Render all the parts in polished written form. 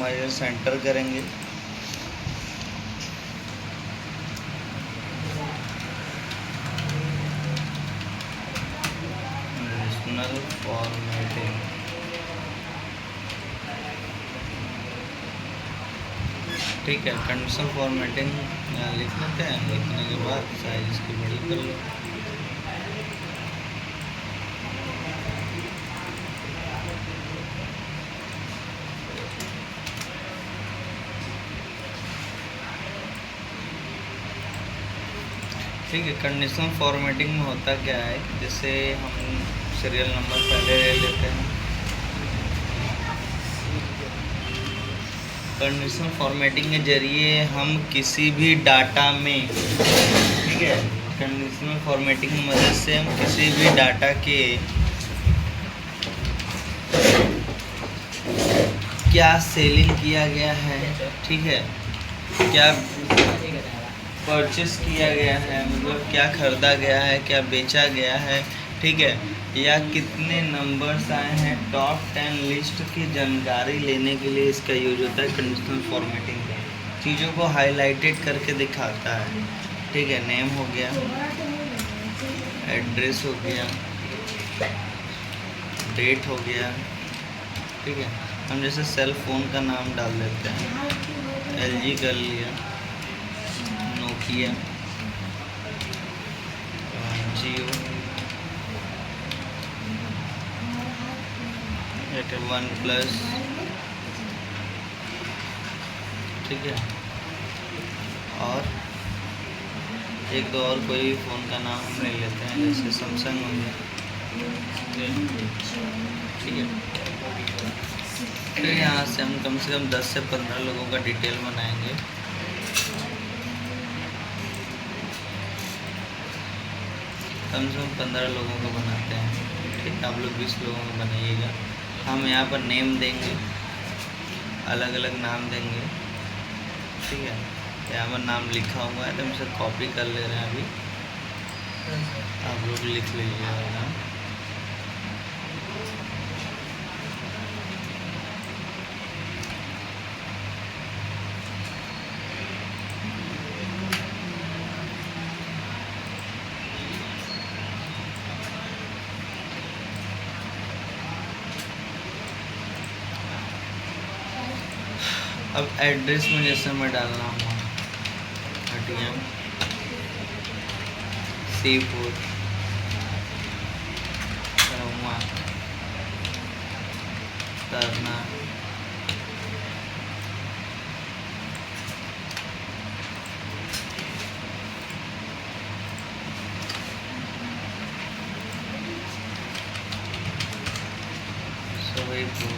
Customiser enter करेंगे। Conditional formatting, ठीक है। कंडीशनल फॉर्मेटिंग लिख लेते हैं। लिखने के बाद साइज इसकी बड़ी कर लो। ठीक है। कंडीशनल फॉर्मेटिंग में होता क्या है, जैसे हम सीरियल नंबर पहले ले लेते हैं। कंडीशनल फॉर्मेटिंग के जरिए हम किसी भी डाटा में, ठीक है, कंडीशनल फॉर्मेटिंग की मदद से हम किसी भी डाटा के क्या सेलिंग किया गया है, ठीक है, क्या परचेस किया गया है, मतलब क्या खरीदा गया है, क्या बेचा गया है, ठीक है, या कितने नंबर्स आए हैं, टॉप 10 लिस्ट की जानकारी लेने के लिए इसका यूज होता है। कंडीशनल फॉर्मेटिंग का चीज़ों को हाईलाइटेड करके दिखाता है, ठीक है। नेम हो गया, एड्रेस हो गया, डेट हो गया, ठीक है। हम जैसे सेल फ़ोन का नाम डाल देते हैं, LG कर लिया, नोकिया, जियो, वन प्लस, ठीक है। और एक दो और कोई फ़ोन का नाम हम ले लेते हैं, जैसे सैमसंग हो गया, ठीक है। फिर यहाँ से हम कम से कम 10 से 15 लोगों का डिटेल बनाएंगे। कम से कम 15 लोगों का बनाते हैं, ठीक है। आप लोग 20 लोगों का बनाइएगा। हम यहाँ पर नेम देंगे, अलग अलग नाम देंगे, ठीक है। यहाँ पर नाम लिखा हुआ है तो हम इसे कॉपी कर ले रहे हैं अभी, आप लोग लिख लीजिएगा। अब एड्रेस में जैसे मैं डालना हूँ हटिया सीपुर तरना, सोहेपुर,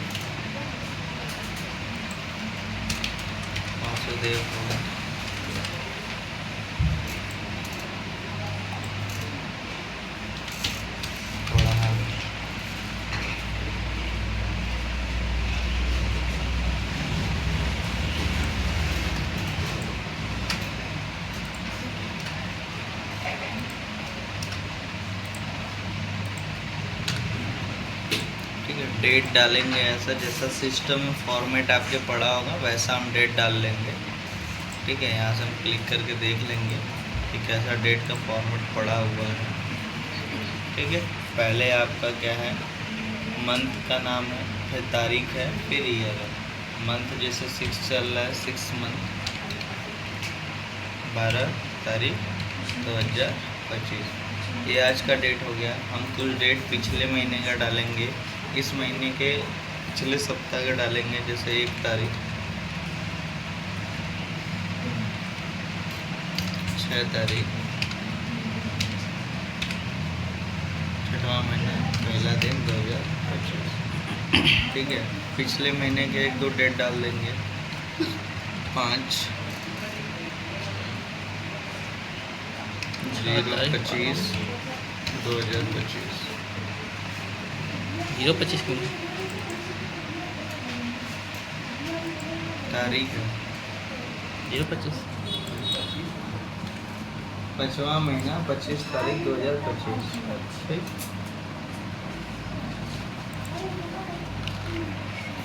वासुदेवपुर, डेट डालेंगे ऐसा जैसा सिस्टम में फॉर्मेट आपके पड़ा होगा वैसा हम डेट डाल लेंगे, ठीक है। यहाँ से हम क्लिक करके देख लेंगे कि कैसा डेट का फॉर्मेट पड़ा हुआ है, ठीक है। पहले आपका क्या है, मंथ का नाम है, फिर तारीख है, फिर ईयर है। मंथ जैसे 6 चल रहा है, 6 मंथ 12 तारीख 2025, ये आज का डेट हो गया। हम कुछ डेट पिछले महीने का डालेंगे, इस महीने के पिछले सप्ताह का डालेंगे, जैसे 1 तारीख 6 तारीख 6वां महीना पहला दिन 2025, ठीक है। पिछले महीने के 1-2 डेट डाल देंगे, 5 0-25 2025 0-25 क्यों तारीख है 0-25 5वां महीना 25 तारीख 2025, ठीक।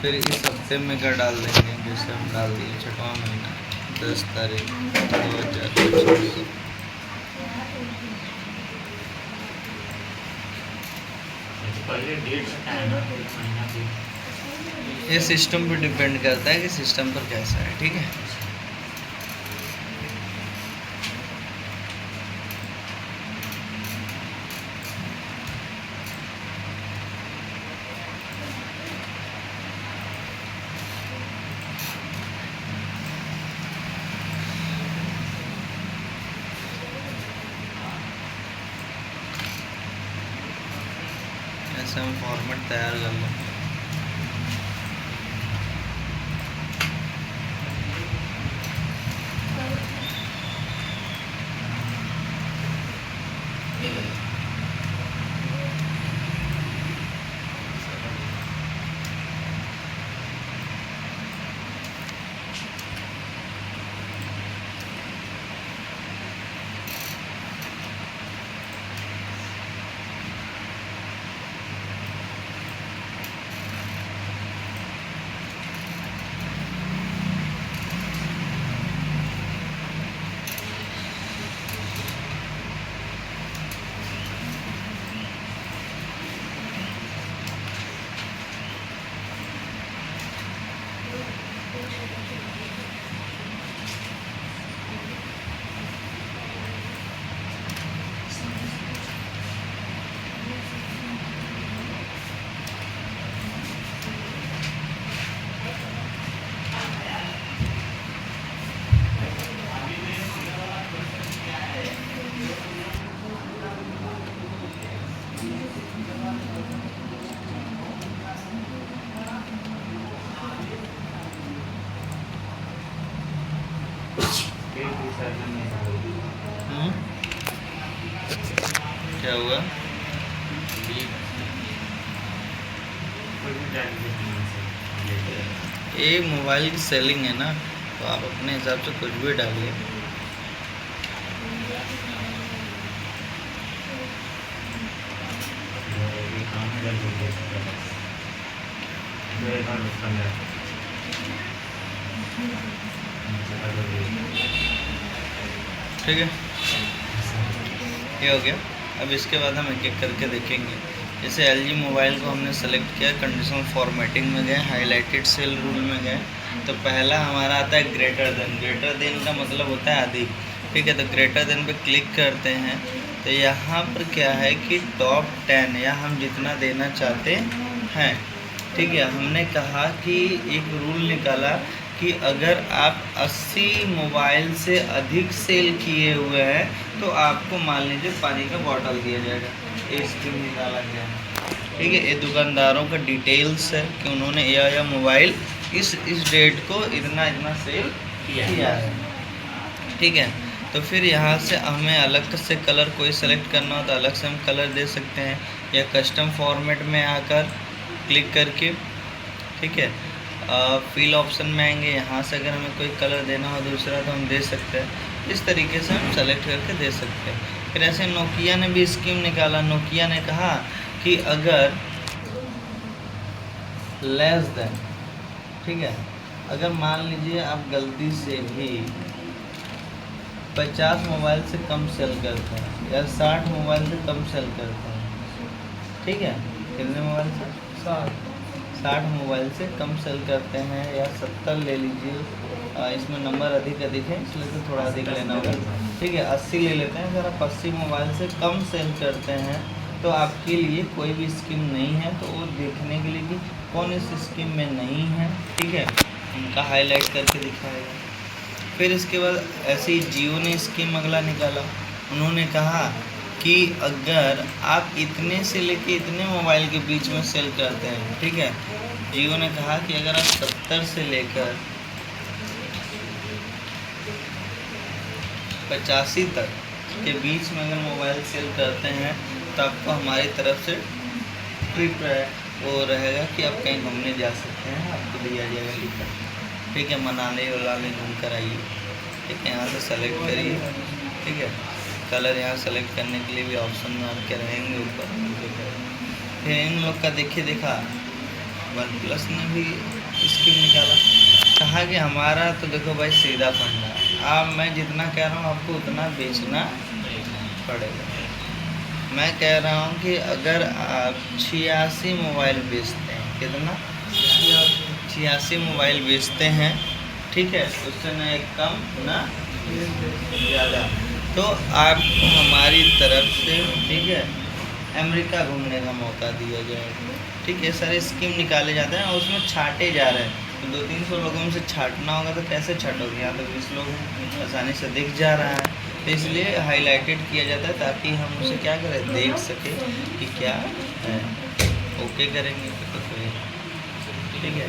फिर इस हफ्ते में का डाल देंगे, जैसे हम डाल दिए 6वां महीना 10 तारीख 2025। पहले डेट है ना, महीना भी। ये सिस्टम पे डिपेंड करता है कि सिस्टम पर कैसा है, ठीक है। ऐसे हम फॉर्मेट तैयार कर लेंगे। क्या हुआ? ये मोबाइल की सेलिंग है ना, तो आप अपने हिसाब से कुछ भी डालिए। ठीक है, ये हो गया। अब इसके बाद हम एक एक करके देखेंगे। जैसे LG मोबाइल को हमने सेलेक्ट किया, कंडीशनल फॉर्मेटिंग में गए, हाईलाइटेड सेल रूल में गए, तो पहला हमारा आता है ग्रेटर देन। ग्रेटर देन का मतलब होता है अधिक, ठीक है। तो ग्रेटर देन पे क्लिक करते हैं, तो यहाँ पर क्या है कि टॉप 10 या हम जितना देना चाहते हैं, ठीक है। हमने कहा कि एक रूल निकाला कि अगर आप 80 मोबाइल से अधिक सेल किए हुए हैं तो आपको मान लीजिए पानी का बॉटल दिया जाएगा। ये स्कीम निकाला गया, ठीक है। ये दुकानदारों का डिटेल्स है कि उन्होंने यह मोबाइल इस डेट को इतना सेल किया है, ठीक है। तो फिर यहाँ से हमें अलग से कलर कोई सेलेक्ट करना हो तो अलग से हम कलर दे सकते हैं, या कस्टम फॉर्मेट में आकर क्लिक करके, ठीक है। फिल ऑप्शन में आएंगे, यहाँ से अगर हमें कोई कलर देना हो दूसरा तो हम दे सकते हैं। इस तरीके से हम सेलेक्ट करके दे सकते हैं। फिर ऐसे नोकिया ने भी स्कीम निकाला। नोकिया ने कहा कि अगर लेस देन, ठीक है, अगर मान लीजिए आप गलती से भी 50 मोबाइल से कम सेल करते हैं या 60 मोबाइल से कम सेल करते हैं, ठीक है। कितने मोबाइल से? 60 मोबाइल से कम सेल करते हैं, या 70 ले लीजिए, इसमें नंबर अधिक है इसलिए तो थोड़ा अधिक लेना होगा, ठीक है। 80 ले लेते हैं। अगर आप 80 मोबाइल से कम सेल करते हैं तो आपके लिए कोई भी स्कीम नहीं है। तो वो देखने के लिए कि कौन इस स्कीम में नहीं है, ठीक है, उनका हाईलाइट करके दिखाएगा। फिर इसके बाद ऐसे ही जियो ने स्कीम अगला निकाला। उन्होंने कहा कि अगर आप इतने से लेके इतने मोबाइल के बीच में सेल करते हैं, ठीक है, जियो ने कहा कि अगर आप 70 से लेकर 85 तक के बीच में अगर मोबाइल सेल करते हैं तो आपको हमारी तरफ से ट्रिप वो रहेगा कि आप कहीं घूमने जा सकते हैं, आपको दिया जाएगा लिखा, ठीक है। मनाली वनाली घूम कर आइए, ठीक है। यहाँ से सेलेक्ट करिए, ठीक है। कलर यहाँ सेलेक्ट करने के लिए भी ऑप्शन में आपके रहेंगे ऊपर। फिर इन लोग का देखा OnePlus ने भी स्कीम निकाला। कहा कि हमारा तो देखो भाई सीधा फंडा, आप मैं जितना कह रहा हूँ आपको उतना बेचना पड़ेगा। मैं कह रहा हूँ कि अगर आप 86 मोबाइल बेचते हैं, कितना 86 मोबाइल बेचते हैं, ठीक है, उससे ना एक कम ना ज़्यादा, तो आपको हमारी तरफ से, ठीक है, अमेरिका घूमने का मौका दिया जाएगा। ठीक है, सारे स्कीम निकाले जाते हैं और उसमें छाटे जा रहे हैं। तो 200-300 लोगों में से छाटना होगा तो कैसे छाटोगे? यहाँ तो 20 लोग आसानी से दिख जा रहा है, तो इसलिए हाईलाइटेड किया जाता है ताकि हम उसे क्या करें, देख सके कि क्या है। ओके करेंगे तो फिर ठीक है,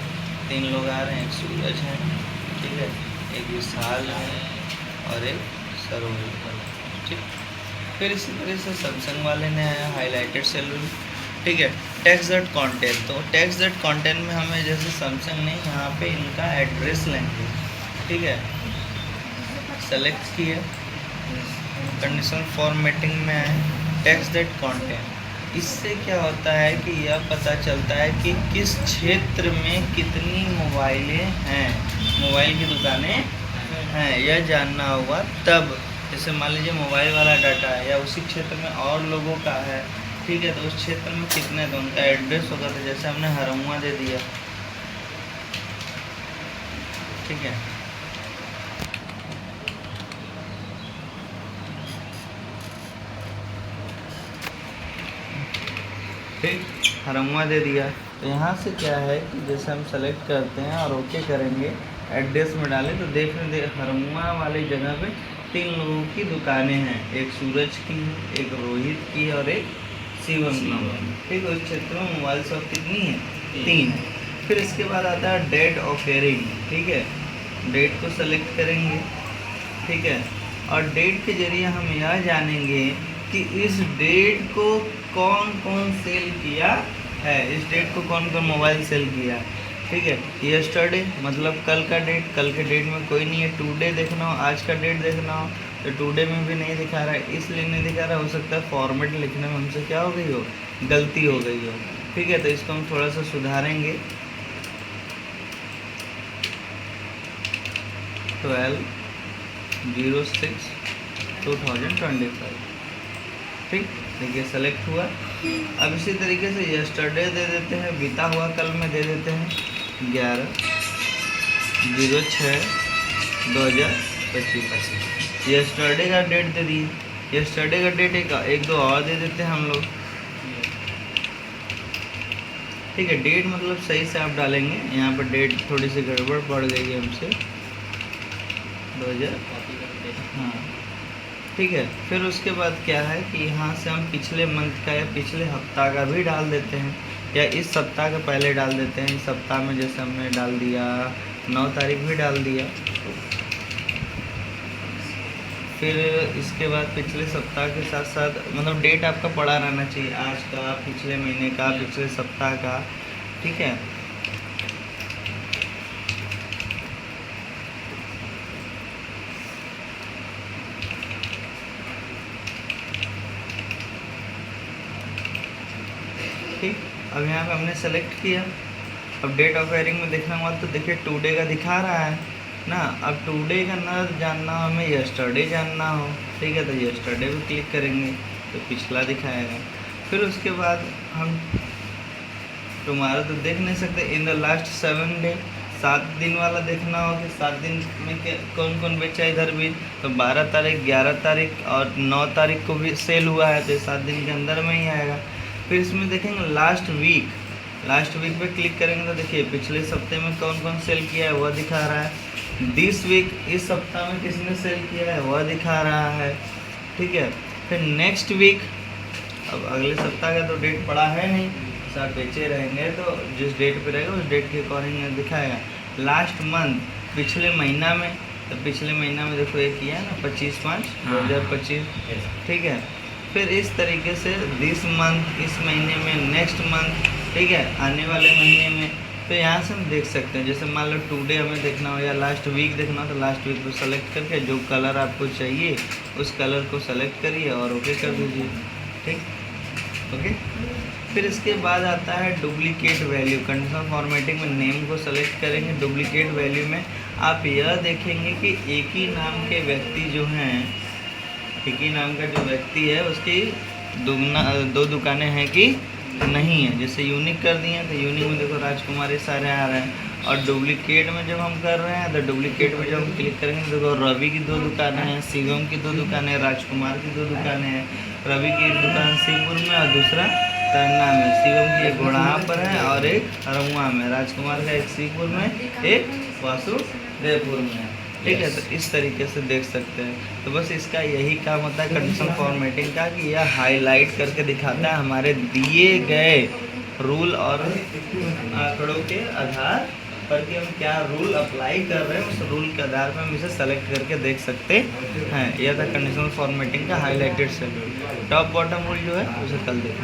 3 लोग आ रहे हैं, एक सूरज है, ठीक है, एक विशाल है और एक सरोवर, ठीक। फिर इसी तरह से सैमसंग वाले ने आया हाईलाइटेड सैलरी, ठीक है। टेक्स्ट दैट कंटेंट, तो टेक्स्ट दैट कंटेंट में हमें जैसे सैमसंग ने यहाँ पे इनका एड्रेस लेंगे, ठीक है, सेलेक्ट किया, कंडीशनल फॉर्मेटिंग में आए, टेक्स्ट दैट कंटेंट। इससे क्या होता है कि यह पता चलता है कि किस क्षेत्र में कितनी मोबाइलें हैं, मोबाइल की दुकानें हैं, यह जानना होगा तब। जैसे मान लीजिए मोबाइल वाला डाटा है या उसी क्षेत्र में और लोगों का है, ठीक है, तो उस क्षेत्र में कितने, तो उनका एड्रेस होगा। तो जैसे हमने हरमुआ दे दिया, ठीक है, ठीक, हरमुआ दे दिया। तो यहाँ से क्या है कि जैसे हम सेलेक्ट करते हैं और ओके करेंगे, एड्रेस में डालें तो देखने हरमुआ वाली जगह पे 3 लोगों की दुकानें हैं, एक सूरज की है, एक रोहित की है और एक शिवम की है, ठीक है। उस क्षेत्र में मोबाइल शॉप कितनी है, 3 है। फिर इसके बाद आता है डेट ऑफ एयरिंग, ठीक है, डेट को सेलेक्ट करेंगे, ठीक है, और डेट के जरिए हम यह जानेंगे कि इस डेट को कौन कौन सेल किया है, इस डेट को कौन कौन मोबाइल सेल किया, ठीक है। यस्टरडे मतलब कल का डेट, कल के डेट में कोई नहीं है। टुडे देखना हो, आज का डेट देखना हो, तो टुडे में भी नहीं दिखा रहा है, इसलिए नहीं दिखा रहा है, हो सकता है फॉर्मेट लिखने में हमसे क्या हो गई हो, गलती हो गई हो, ठीक है। तो इसको हम थोड़ा सा सुधारेंगे, 12/06/2025, ठीक। देखिए सेलेक्ट हुआ। अब इसी तरीके से यस्टरडे दे देते हैं, बीता हुआ कल में दे देते हैं 11/06/2025। यस्टरडे का डेट दे दिए, यस्टरडे का डेट एक दो और दे देते हैं हम लोग, ठीक है। डेट मतलब सही से आप डालेंगे, यहाँ पर डेट थोड़ी सी गड़बड़ पड़ गई है हमसे, 2000, हाँ, ठीक है। फिर उसके बाद क्या है कि यहाँ से हम पिछले मंथ का या पिछले हफ्ता का भी डाल देते हैं, या इस सप्ताह का पहले डाल देते हैं। इस सप्ताह में जैसे हमने डाल दिया 9 तारीख भी डाल दिया। फिर इसके बाद पिछले सप्ताह के साथ साथ मतलब डेट आपका पड़ा रहना चाहिए, आज का, पिछले महीने का, पिछले सप्ताह का, ठीक है। ठीक, अब यहाँ पे हमने सेलेक्ट किया। अब डेट ऑफ एयरिंग में देखना हुआ तो देखिए टुडे का दिखा रहा है ना। अब टुडे का ना जानना हो हमें, यस्टरडे जानना हो, ठीक है, तो यस्टरडे पे क्लिक करेंगे तो पिछला दिखाएगा। फिर उसके बाद हम टुमारो तो देख नहीं सकते, इन द लास्ट 7 डे, 7 दिन वाला देखना हो कि 7 दिन में कौन कौन बेचा इधर भी, तो 12 तारीख, 11 तारीख और 9 तारीख को भी सेल हुआ है, तो 7 दिन के अंदर में ही आएगा। फिर इसमें देखेंगे लास्ट वीक, लास्ट वीक पे क्लिक करेंगे तो देखिए पिछले सप्ते में कौन कौन सेल किया है वह दिखा रहा है। दिस वीक, इस सप्ताह में किसने सेल किया है वह दिखा रहा है, ठीक है। फिर नेक्स्ट वीक, अब अगले सप्ताह का तो डेट पड़ा है नहीं, साथ बेचे रहेंगे तो जिस डेट पे रहेगा उस डेट के अकॉर्डिंग दिखाएगा। लास्ट मंथ, पिछले महीना में, तो पिछले महीना में देखो ये किया है ना 25/5/2025, ठीक है। फिर इस तरीके से दिस मंथ, इस महीने में, नेक्स्ट मंथ, ठीक है, आने वाले महीने में। तो यहाँ से हम देख सकते हैं, जैसे मान लो टुडे हमें देखना हो या लास्ट वीक देखना हो तो लास्ट वीक को सेलेक्ट करके जो कलर आपको चाहिए उस कलर को सेलेक्ट करिए और ओके कर दीजिए, ठीक, ओके। फिर इसके बाद आता है डुप्लीकेट वैल्यू। कंडीशनल फॉर्मेटिंग में नेम को सेलेक्ट करेंगे। डुप्लीकेट वैल्यू में आप यह देखेंगे कि एक ही नाम के व्यक्ति जो हैं, एक ही नाम का जो व्यक्ति है उसकी दो दुकानें हैं कि नहीं है। जैसे यूनिक कर दिए तो यूनिक में देखो राजकुमार ये सारे आ रहे हैं। और डुप्लीकेट में जब हम कर रहे हैं तो डुप्लीकेट में जब हम क्लिक करेंगे तो देखो रवि की 2 दुकानें हैं, शिवम की 2 दुकानें हैं, राजकुमार की 2 दुकानें हैं। रवि की एक दुकान शिवपुर में और दूसरा तरना में। शिवम की एक घोड़ाहा पर है और एक हरमुआ में। राजकुमार का एक शिवपुर में, एक वासुदेवपुर में है। ठीक है, तो इस तरीके से देख सकते हैं। तो बस इसका यही काम होता है कंडीशनल फॉर्मेटिंग का, कि यह हाईलाइट करके दिखाता है हमारे दिए गए रूल और आंकड़ों के आधार पर कि हम क्या रूल अप्लाई कर रहे हैं। उस रूल के आधार पर हम इसे सेलेक्ट करके देख सकते हैं। यह था कंडीशनल फॉर्मेटिंग का highlighted cell. Top bottom rule जो है उसे कल देखें।